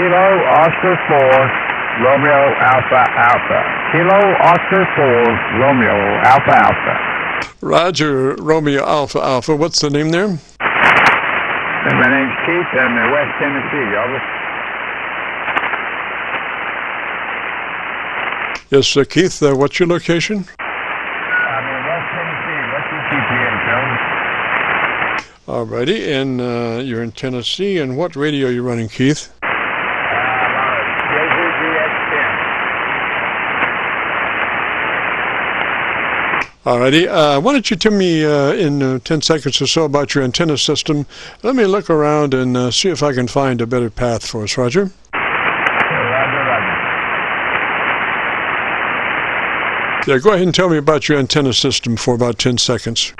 Kilo Oscar 4 Romeo Alpha Alpha. Kilo Oscar 4 Romeo Alpha Alpha. Roger, Romeo Alpha Alpha. What's the name there? My name's Keith. I'm in West Tennessee. Over. Yes, Keith. What's your location? I'm in West Tennessee. What's your GPS, Joe? Alrighty, and you're in Tennessee. And what radio are you running, Keith? Alrighty, why don't you tell me in 10 seconds or so about your antenna system. Let me look around and see if I can find a better path for us, Roger. Yeah, go ahead and tell me about your antenna system for about 10 seconds.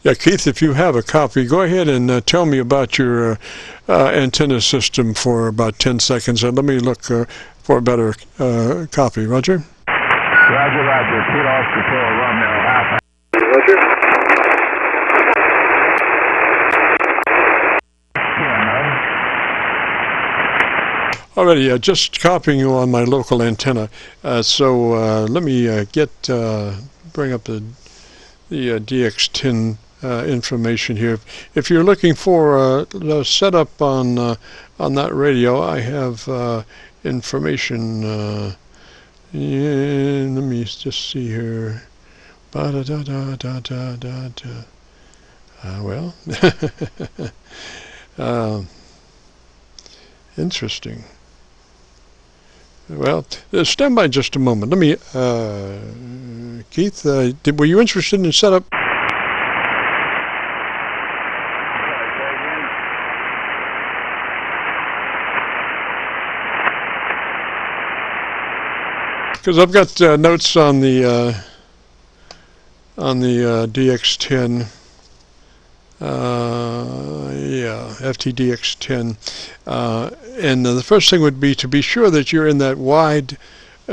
Yeah, Keith, if you have a copy, go ahead and tell me about your antenna system for about 10 seconds, and let me look for a better copy. Roger? Roger, Roger. Kilo Oscar 4 Romeo Alpha. Roger. Alrighty, just copying you on my local antenna. So let me bring up the DX-10 information here. If you're looking for the setup on that radio, I have information. Let me just see here. Well, interesting. Well, stand by just a moment. Let me, Keith, were you interested in setup? Because I've got notes on the DX-10, FTDX-10, and the first thing would be to be sure that you're in that wide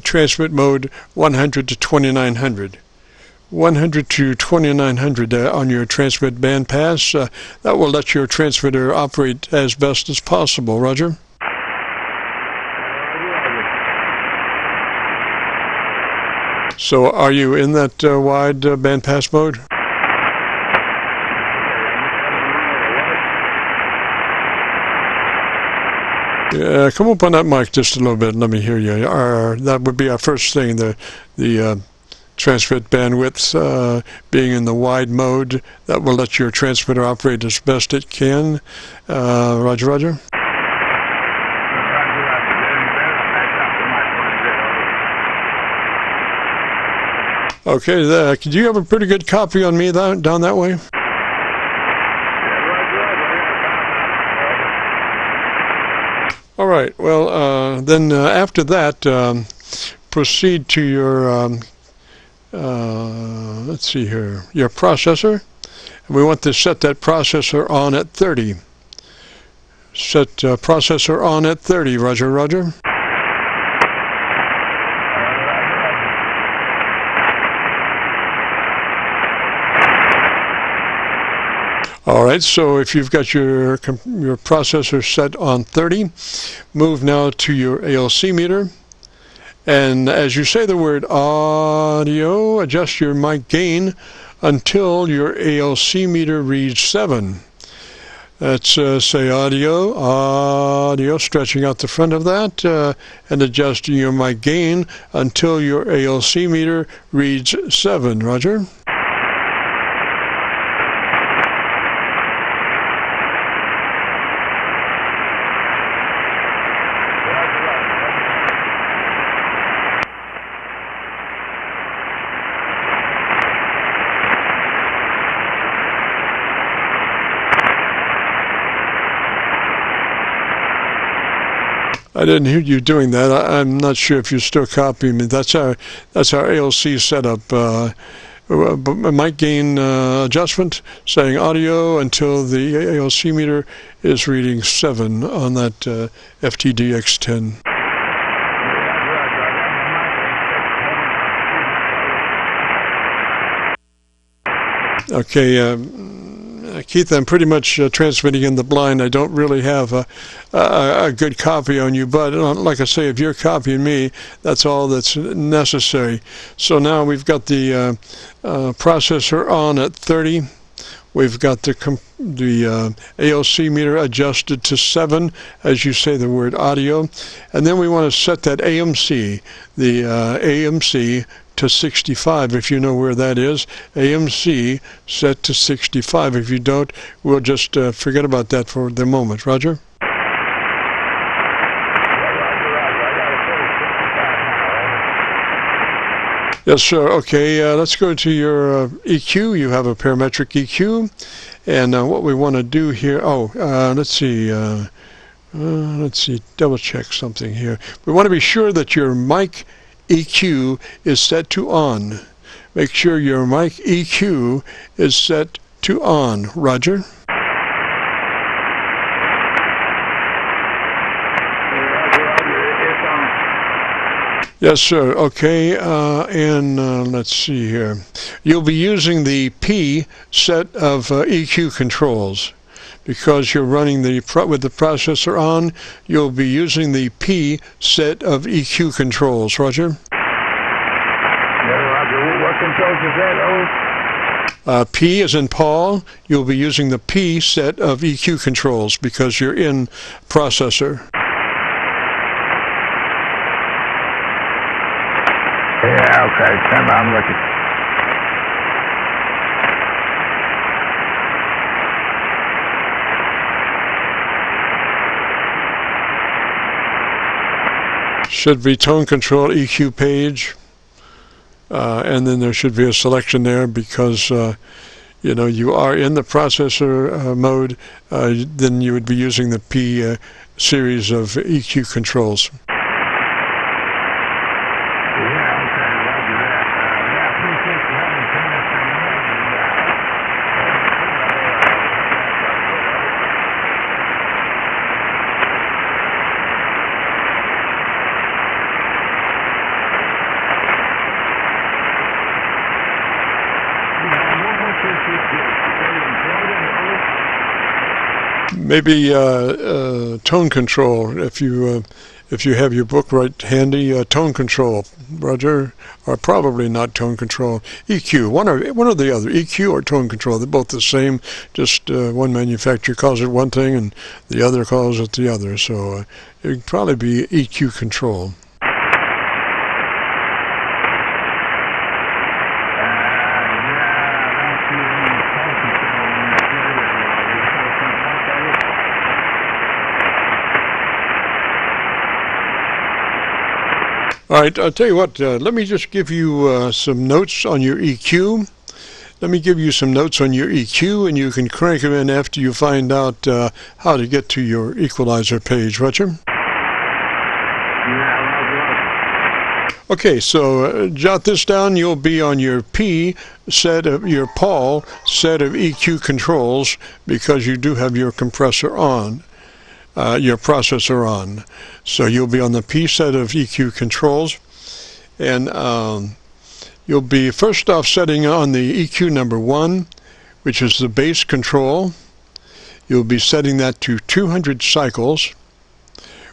transmit mode 100 to 2900. 100 to 2900 on your transmit band pass. That will let your transmitter operate as best as possible. Roger? So are you in that wide bandpass mode? Yeah, come up on that mic just a little bit and let me hear you. That would be our first thing, the transmit bandwidth being in the wide mode. That will let your transmitter operate as best it can. Roger, Roger. Okay, do you have a pretty good copy on me down that way? All right, well, then after that, proceed to your, let's see here, your processor. And we want to set that processor on at 30. Set processor on at 30, Roger, Roger. All right, so if you've got your processor set on 30, move now to your ALC meter. And as you say the word audio, adjust your mic gain until your ALC meter reads 7. Let's say audio, audio, stretching out the front of that, and adjusting your mic gain until your ALC meter reads 7. Roger? I didn't hear you doing that. I'm not sure if you're still copying me. That's our ALC setup. Mic gain adjustment, saying audio until the ALC meter is reading 7 on that FTDX-10. Okay, Keith, I'm pretty much transmitting in the blind. I don't really have a good copy on you, but like I say, if you're copying me, that's all that's necessary. So now we've got the processor on at 30. We've got the ALC meter adjusted to 7, as you say the word audio. And then we want to set that AMC, the AMC, to 65, if you know where that is. AMC set to 65. If you don't, we'll just forget about that for the moment. Roger? Yes, sir. Okay, let's go to your EQ. You have a parametric EQ. And what we want to do here, let's see, double check something here. We want to be sure that your mic EQ is set to on. Make sure your mic EQ is set to on. Roger? Yes, sir. Okay, and let's see here. You'll be using the P set of EQ controls. Because you're running with the processor on, you'll be using the P set of EQ controls. Roger? Yeah, Roger. What controls is that, P as in Paul, you'll be using the P set of EQ controls because you're in processor. Yeah, okay. Stand by, I'm looking. Should be tone control EQ page, and then there should be a selection there because you know you are in the processor mode. Then you would be using the P series of EQ controls. Maybe tone control, if you have your book right handy. Tone control, Roger, or probably not tone control. EQ, one or the other. EQ or tone control, they're both the same. Just one manufacturer calls it one thing and the other calls it the other. So it would probably be EQ control. All right, I'll tell you what, let me just give you some notes on your EQ. Let me give you some notes on your EQ, and you can crank them in after you find out how to get to your equalizer page. Roger? Okay, so jot this down. You'll be on your P set of your Paul set of EQ controls because you do have your compressor on. Your processor on. So you'll be on the P set of EQ controls, and you'll be first off setting on the EQ number 1, which is the base control. You'll be setting that to 200 cycles,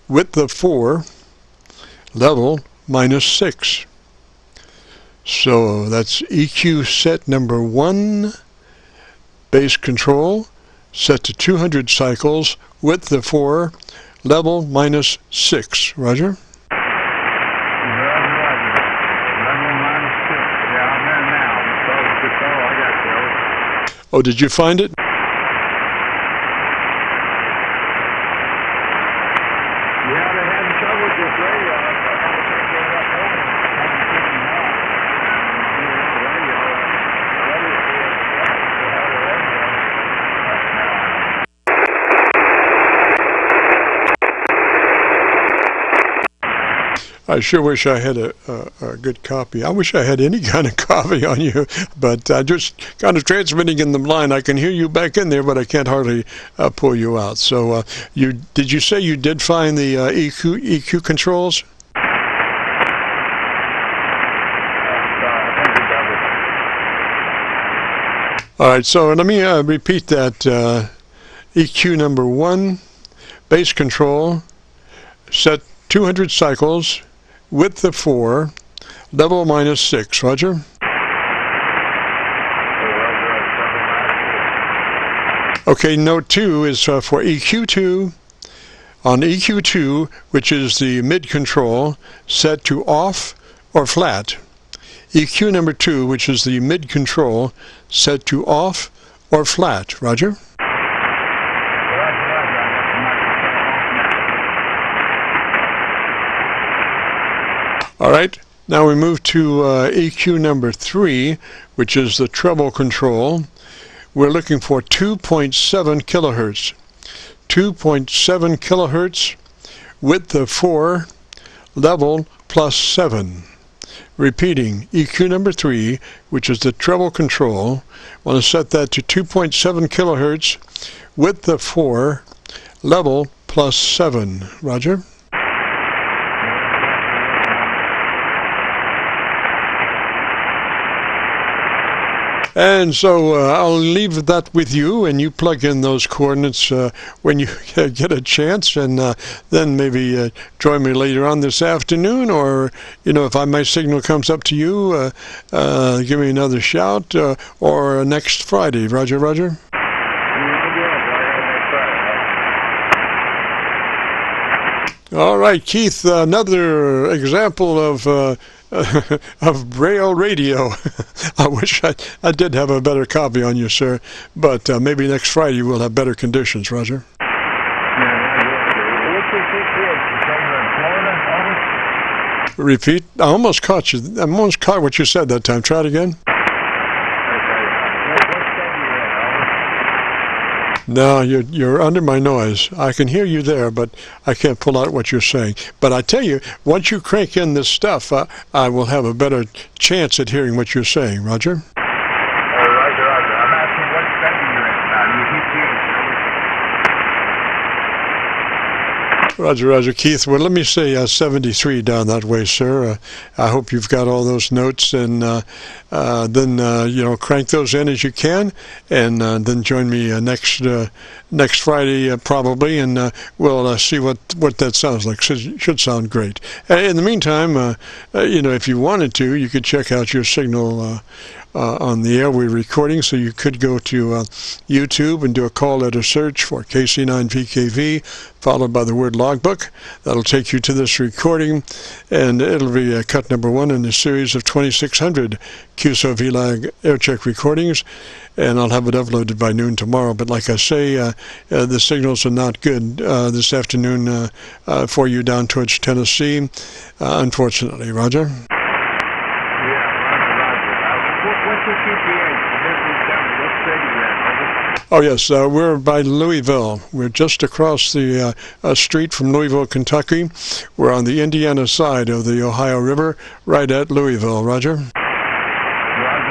width of 4, level -6. So that's EQ set number 1, base control, set to 200 cycles, width of 4, level -6. Roger? Oh, did you find it? I sure wish I had a good copy. I wish I had any kind of copy on you, but I just kind of transmitting in the blind. I can hear you back in there, but I can't hardly pull you out. So did you say you did find the EQ controls? All right, so let me repeat that. EQ number 1, base control, set 200 cycles, width of 4, level -6. Roger? Okay, note 2 is for EQ2. On EQ2, which is the mid control, set to off or flat. EQ number 2, which is the mid control, set to off or flat. Roger? All right, now we move to EQ number 3, which is the treble control. We're looking for 2.7 kilohertz. 2.7 kilohertz, width of 4, level +7. Repeating, EQ number 3, which is the treble control, want to set that to 2.7 kilohertz, width of 4, level +7. Roger? And so I'll leave that with you, and you plug in those coordinates when you get a chance, and then maybe join me later on this afternoon, or, you know, if my signal comes up to you, give me another shout, or next Friday. Roger, Roger? All right, Keith, another example of Braille radio. I wish I did have a better copy on you, sir, but maybe next Friday we'll have better conditions. Roger. Repeat. I almost caught you. I almost caught what you said that time. Try it again. No, you're under my noise. I can hear you there, but I can't pull out what you're saying. But I tell you, once you crank in this stuff, I will have a better chance at hearing what you're saying. Roger? Roger, Roger. I'm asking what setting you're in now. You keep Roger, Roger. Keith, well, let me say 73 down that way, sir. I hope you've got all those notes, and then, you know, crank those in as you can, and then join me next Friday probably, and we'll see what that sounds like. Should sound great. In the meantime, you know, if you wanted to, you could check out your signal on the airway recording, so you could go to YouTube and do a call letter search for KC9VKV, followed by the word logbook. That'll take you to this recording, and it'll be cut number 1 in a series of 2600 Qso-Vlog aircheck recordings, and I'll have it uploaded by noon tomorrow. But like I say, the signals are not good this afternoon for you down towards Tennessee, unfortunately. Roger? Oh, yes, we're by Louisville. We're just across the street from Louisville, Kentucky. We're on the Indiana side of the Ohio River, right at Louisville. Roger? Roger,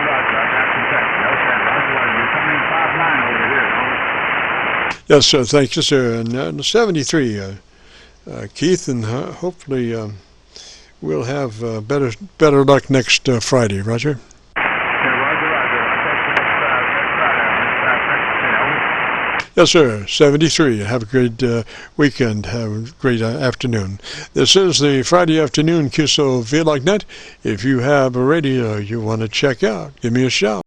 Roger. I got Kentucky. Okay, Roger, you're coming 5-9 over here. Yes, sir. Thank you, sir. And 73, Keith, and hopefully we'll have better luck next Friday. Roger? Yes, sir. 73. Have a great weekend. Have a great afternoon. This is the Friday afternoon Qso-Vlog net. If you have a radio you want to check out, give me a shout.